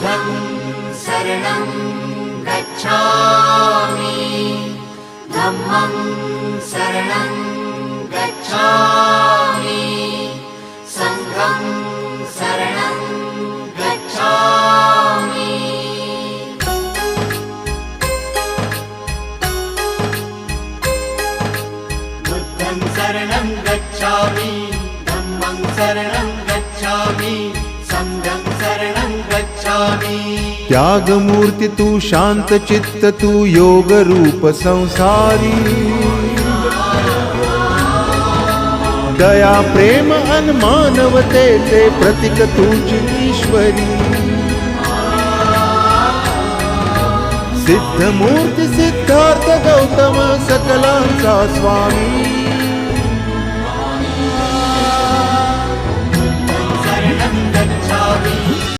बुद्धं शरणं गच्छामि धम्मं शरणं गच्छामि संघं शरणं गच्छामि बुद्धं शरणं गच्छामि धम्मं शरणं गच्छामि संघं शरणं गच्छामि। त्याग मूर्ति तू शांत चित्त तू योग रूप संसारी दया प्रेम अन मानवतेचे प्रतीक तुझी ईश्वरी सिद्ध मूर्ति सिद्धार्थ गौतम सकलांचा स्वामी